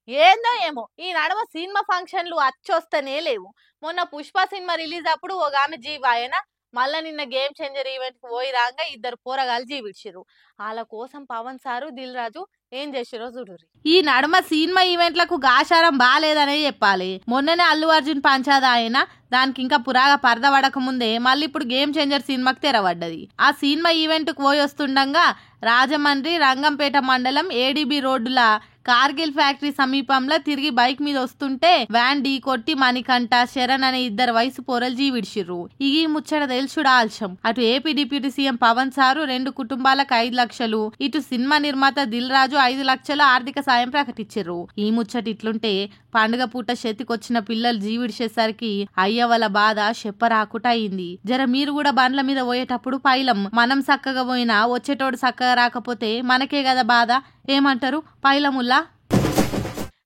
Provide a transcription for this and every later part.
ఏందో ఏమో ఈ నడమ సినిమా ఫంక్షన్లు అచ్చొస్తనే లేవు. మొన్న పుష్ప సినిమా రిలీజ్ అప్పుడు ఒక ఆమె జీవాయన, మళ్ళా నిన్న గేమ్ చేంజర్ ఈవెంట్ కి పోయి రాగా ఇద్దరు పోరగాలు జీవిడ్చిరు. వాళ్ళ కోసం పవన్ సారు దిల్ రాజు ఏం చేసిరో చూడుర్రి. ఈ నడమ సినిమా ఈవెంట్లకు గాశారం బాలేదనే చెప్పాలి. మొన్ననే అల్లు అర్జున్ పంచాద ఆయన దానికి ఇంకా పురాగా పరద పడక ముందే మళ్ళీ ఇప్పుడు గేమ్ చేంజర్ సినిమాకి తెరవడ్డది. ఆ సినిమా ఈవెంట్ కు పోయి వస్తుండగా రాజమండ్రి రంగంపేట మండలం ఏడీబీ రోడ్డుల కార్గిల్ ఫ్యాక్టరీ సమీపంలో తిరిగి బైక్ మీద వస్తుంటే వ్యాన్ ఢీ కొట్టి మణికంఠ శరణ్ అనే ఇద్దరు వయసు పోరలు జీవిడ్చిర్రు. ఈ ముచ్చట తెలుసుడు ఆల్చం. అటు ఏపీ డిప్యూటీ సీఎం పవన్ సారు 2 కుటుంబాలకు 5 లక్షలు, ఇటు సినిమా నిర్మాత దిల్ రాజు 5 లక్షల ఆర్థిక సాయం ప్రకటించారు. ఈ ముచ్చట ఇట్లుంటే పండుగ పూట చేతికొచ్చిన పిల్లలు జీవిడిచేసరికి అయ్యవల బాధ చెప్పరాకుట అయింది. జర మీరు కూడా బండ్ల మీద పోయేటప్పుడు పైలం మనం సక్కగా పోయినా వచ్చేటోడు సక్కగా రాకపోతే మనకే కదా బాధ. ఏమంటారు పైలముల్లా?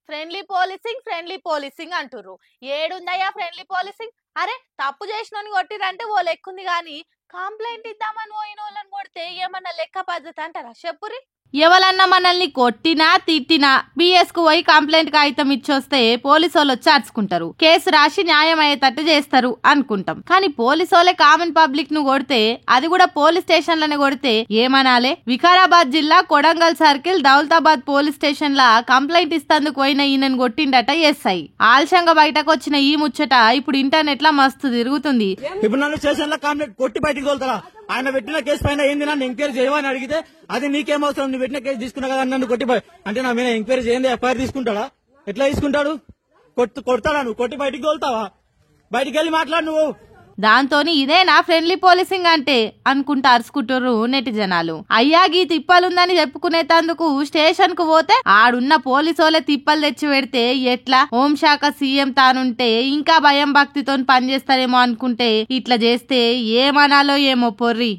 ఫ్రెండ్లీ పోలీసింగ్ అంటుర్రు. ఏడుందయ్యా ఫ్రెండ్లీ పోలీసింగ్? అరే తప్పు చేసినోని కొట్టిరంటే ఓ లెక్కుంది గాని కంప్లైంట్ ఇద్దామని పోయిన వాళ్ళని కొడితే ఏమన్నా లెక్క పద్ధతి అంటారా చెప్పురి. ఎవరన్నా మనల్ని కొట్టినా తిట్టినా బిఎస్ కు పోయి కంప్లైంట్ కాగితం ఇచ్చొస్తే పోలీసు వాళ్ళు వచ్చి అరుచుకుంటారు, కేసు రాసి న్యాయం అయ్యేటట్టు చేస్తారు అనుకుంటాం. కానీ పోలీసు వాళ్ళే కామన్ పబ్లిక్ ను కొడితే, అది కూడా పోలీస్ స్టేషన్లనే కొడితే ఏమనాలే? వికారాబాద్ జిల్లా Kodangal circle Daulatabad police station లా కంప్లైంట్ ఇస్తందుకు పోయిన ఈయనను కొట్టిండట ఎస్ఐ. ఆల్షంగా బయటకు వచ్చిన ఈ ముచ్చట ఇప్పుడు ఇంటర్నెట్ లా మస్తు తిరుగుతుంది. ఆయన పెట్టిన కేసు పైన ఏంది నన్ను ఎంక్వైరీ చేయమని అడిగితే అది నీకేమవసరం, నువ్వు పెట్టిన కేసు తీసుకున్నా కదా నన్ను కొట్టిపోయి అంటే నా మీద ఎంక్వైరీ చేయండి, ఎఫ్ఐఆర్ తీసుకుంటాడా? ఎట్లా తీసుకుంటాడు? కొడతాడా? నువ్వు కొట్టి బయటికి తోలుతావా? బయటికి వెళ్ళి మాట్లాడు నువ్వు. దాంతోని ఇదేనా ఫ్రెండ్లీ పోలీసింగ్ అంటే అనుకుంటా అరుచుకుంటారు నెటి జనాలు. అయ్యాగి తిప్పలుందని చెప్పుకునేటందుకు స్టేషన్ కు పోతే ఆడున్న పోలీసోలే తిప్పలు తెచ్చి పెడితే ఎట్లా? హోంశాఖ సీఎం తానుంటే ఇంకా భయం భక్తితో పనిచేస్తారేమో అనుకుంటే ఇట్లా చేస్తే ఏమనాలో ఏమో పొర్రి.